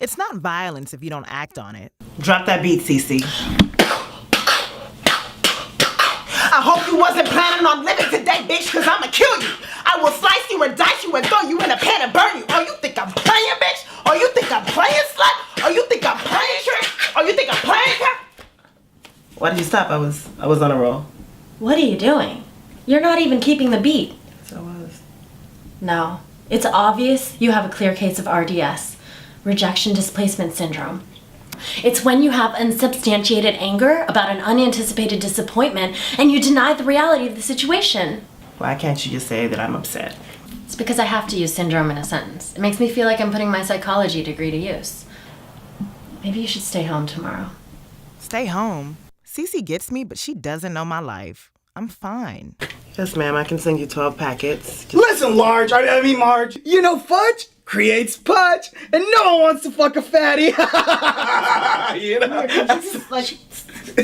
It's not violence if you don't act on it. Drop that beat, Cece. I hope you wasn't planning on living today, bitch, because I'ma kill you. I will slice you and dice you and throw you in a pan and burn you. Oh, you think I'm playing, bitch? Oh, you think I'm playing, slut? Oh, you think I'm playing, trick? Oh, you think I'm playing, cat? Why did you stop? I was on a roll. What are you doing? You're not even keeping the beat. So I was. No. It's obvious you have a clear case of RDS, rejection displacement syndrome. It's when you have unsubstantiated anger about an unanticipated disappointment and you deny the reality of the situation. Why can't you just say that I'm upset? It's because I have to use syndrome in a sentence. It makes me feel like I'm putting my psychology degree to use. Maybe you should stay home tomorrow. Stay home? Cece gets me, but she doesn't know my life. I'm fine. Yes, ma'am, I can send you 12 packets. Listen, Marge, Marge, you know fudge creates pudge, and no one wants to fuck a fatty. You know? Just, like,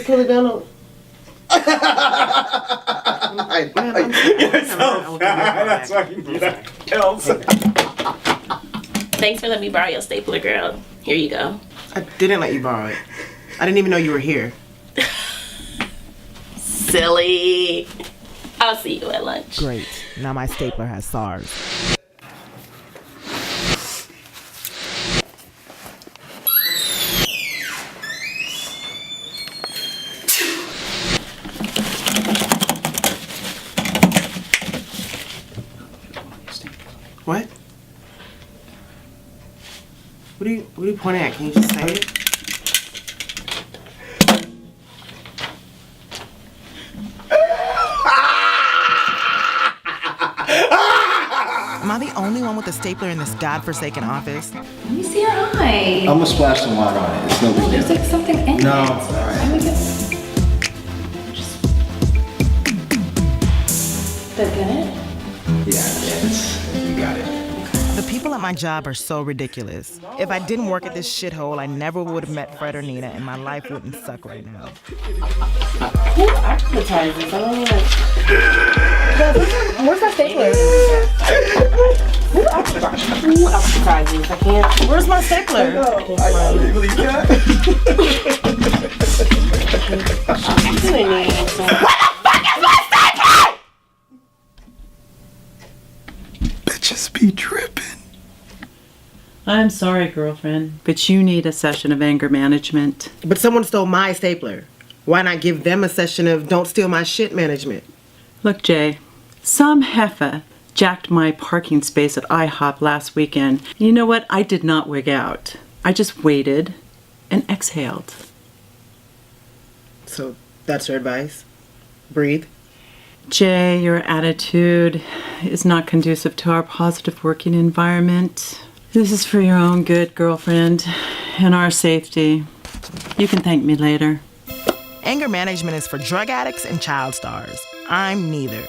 pull it down. You're so fat. That's why you need that pills. Thanks for letting me borrow your stapler, girl. Here you go. I didn't let you borrow it. I didn't even know you were here. Silly. I'll see you at lunch. Great. Now my stapler has SARS. What? What are you pointing at? Can you just say it? Am I the only one with a stapler in this godforsaken office? Let me see your eye. I'm gonna splash some water on it. It's no big deal. There's like something in it. No, it's all right. Let me get... That's in it? Yeah, you got it. The people at my job are so ridiculous. If I didn't work at this shithole, I never would have met Fred or Nina, and my life wouldn't suck right now. Who advertises? I don't know. Where's my stapler? Who advertises? I can't. Where's my stapler? Believe that? Bitches be dripping. I'm sorry, girlfriend, but you need a session of anger management. But someone stole my stapler. Why not give them a session of don't steal my shit management? Look, Jay, some heifer jacked my parking space at IHOP last weekend. You know what? I did not wig out. I just waited and exhaled. So that's your advice? Breathe. Jay, your attitude is not conducive to our positive working environment. This is for your own good, girlfriend, and our safety. You can thank me later. Anger management is for drug addicts and child stars. I'm neither.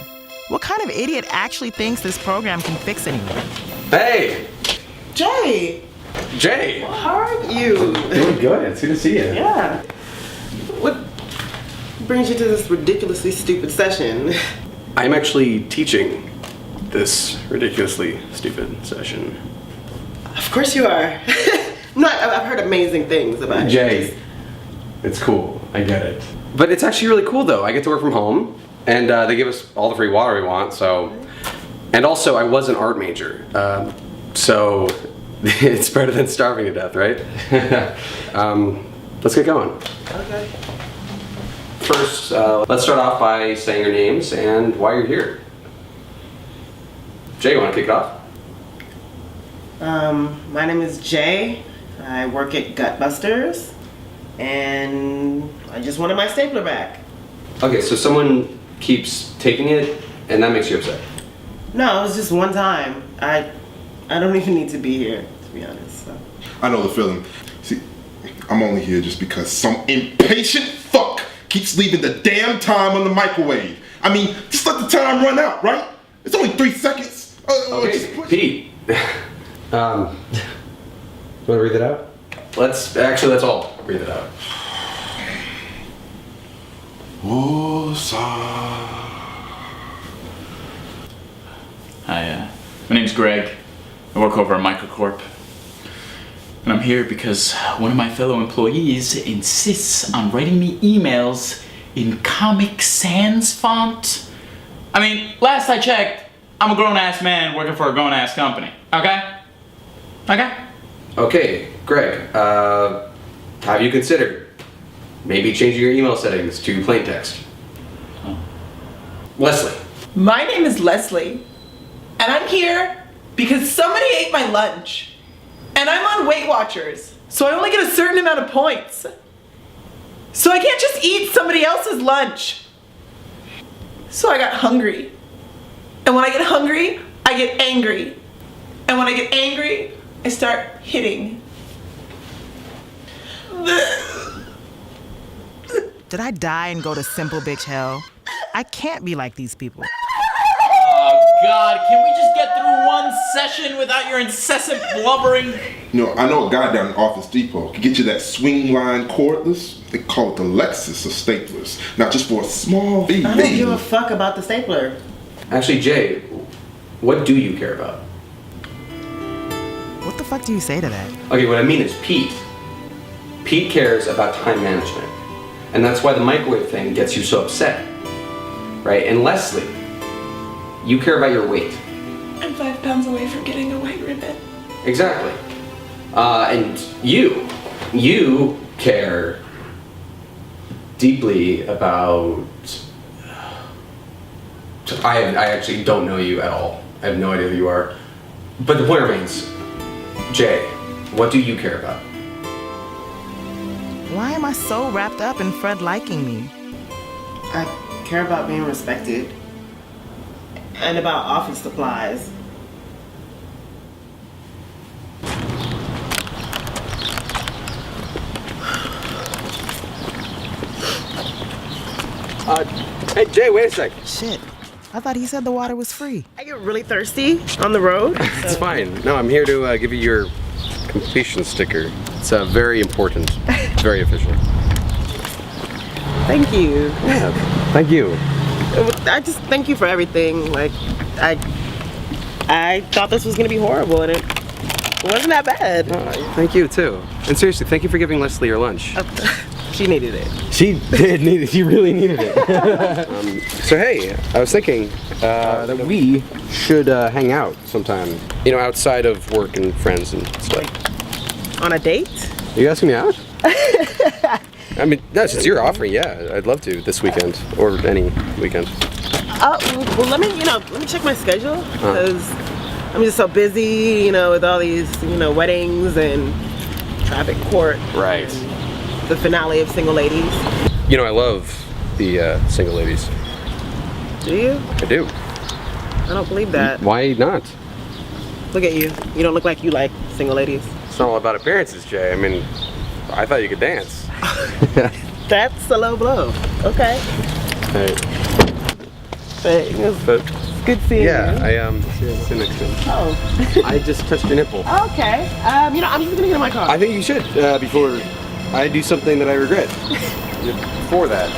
What kind of idiot actually thinks this program can fix anyone? Hey! Jay! Jay! How are you? Doing good. It's good to see you. Yeah. What brings you to this ridiculously stupid session? I'm actually teaching this ridiculously stupid session. Of course you are. No, I've heard amazing things about Jay, it's cool. I get it. But it's actually really cool though. I get to work from home and they give us all the free water we want, so. And also, I was an art major. So it's better than starving to death, right? Let's get going. Okay. First, let's start off by saying your names and why you're here. Jay, you want to kick it off? My name is Jay. I work at Gutbusters, and I just wanted my stapler back. Okay, so someone keeps taking it, and that makes you upset. No, it was just one time. I don't even need to be here, to be honest. So. I know the feeling. See, I'm only here just because some impatient fuck keeps leaving the damn time on the microwave. I mean, just let the time run out, right? It's only 3 seconds. Okay, Pete. You want to read it out? Let's all read it out. Hi, my name's Greg. I work over at Microcorp. And I'm here because one of my fellow employees insists on writing me emails in Comic Sans font. I mean, last I checked, I'm a grown-ass man working for a grown-ass company, okay? Okay? Okay, Greg, have you considered maybe changing your email settings to plain text? Leslie. My name is Leslie, and I'm here because somebody ate my lunch. And I'm on Weight Watchers, so I only get a certain amount of points. So I can't just eat somebody else's lunch. So I got hungry. And when I get hungry, I get angry. And when I get angry, I start hitting. Did I die and go to simple bitch hell? I can't be like these people. Oh God, can we just get through one session without your incessant blubbering? You know, I know a guy down in Office Depot can get you that swing line cordless. They call it the Lexus of staplers. Now, just for a small fee. I don't give a fuck about the stapler. Actually, Jay, what do you care about? What the fuck do you say to that? Okay, what I mean is Pete. Pete cares about time management. And that's why the microwave thing gets you so upset. Right? And Leslie, you care about your weight. I'm 5 pounds away from getting a white ribbon. Exactly. And you care deeply about... I actually don't know you at all. I have no idea who you are. But the point remains, Jay, what do you care about? Why am I so wrapped up in Fred liking me? I care about being respected. And about office supplies. Hey, Jay, wait a sec. Shit. I thought he said the water was free. I get really thirsty on the road. It's fine. No, I'm here to give you your completion sticker. It's very important. Very official. Thank you. Yeah, thank you. I just thank you for everything. Like, I thought this was gonna be horrible, and it wasn't that bad. Thank you, too. And seriously, thank you for giving Leslie your lunch. She needed it. She did need it. She really needed it. So hey, I was thinking that we should hang out sometime. You know, outside of work and friends and stuff. On a date? Are you asking me out? I mean, no, since you're offering, yeah, I'd love to this weekend or any weekend. Well, let me check my schedule because I'm just so busy, with all these, weddings and traffic court. Right. The finale of Single Ladies. You know, I love the Single Ladies. Do you? I do. I don't believe that. Why not? Look at you. You don't look like you like Single Ladies. It's not all about appearances, Jay. I mean, I thought you could dance. That's a low blow. Okay. Hey. But it's good seeing you. Yeah, see you next time. Oh. I just touched your nipple. Okay. I'm just gonna get in my car. I think you should before I do something that I regret. Before that.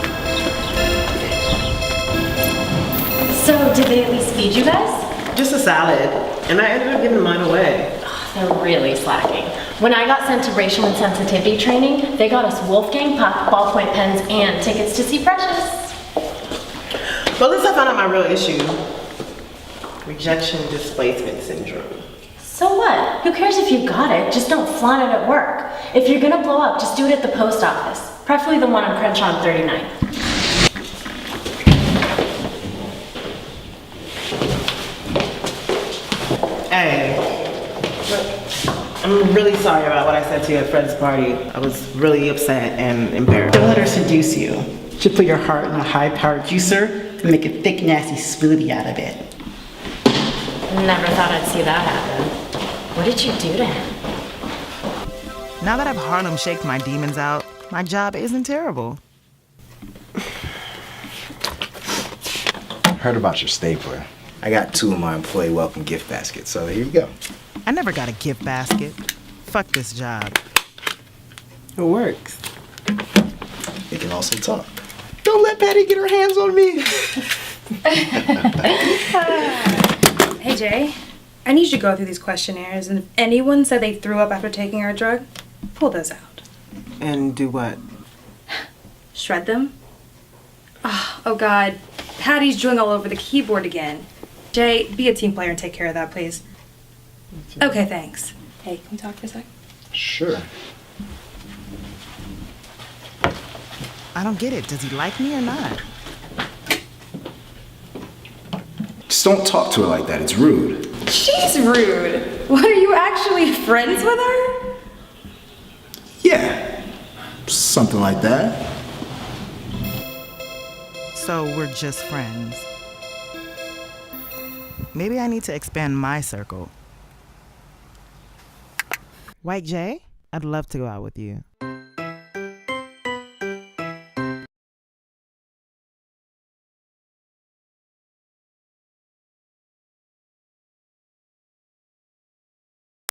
So, did they at least feed you guys? Just a salad, and I ended up giving mine away. They're really slacking. When I got sent to racial insensitivity training, they got us Wolfgang Puck, ballpoint pens, and tickets to see Precious. Well, at least I found out my real issue. Rejection displacement syndrome. So what? Who cares if you got it? Just don't flaunt it at work. If you're gonna blow up, just do it at the post office. Preferably the one on Crenshaw and 39. Hey. I'm really sorry about what I said to you at Fred's party. I was really upset and embarrassed. Don't let her seduce you. She'll put your heart in a high-powered juicer and make a thick, nasty smoothie out of it. Never thought I'd see that happen. What did you do to him? Now that I've Harlem shaked my demons out, my job isn't terrible. Heard about your stapler. I got 2 in my employee welcome gift basket, so here you go. I never got a gift basket. Fuck this job. It works. It can also talk. Don't let Patty get her hands on me. Hey, Jay. I need you to go through these questionnaires, and if anyone said they threw up after taking our drug, pull those out. And do what? Shred them. Oh God, Patty's drawing all over the keyboard again. Jay, be a team player and take care of that, please. Okay, thanks. Hey, can we talk for a sec? Sure. I don't get it. Does he like me or not? Just don't talk to her like that. It's rude. She's rude. What, are you actually friends with her? Yeah. Something like that. So we're just friends. Maybe I need to expand my circle. White Jay, I'd love to go out with you.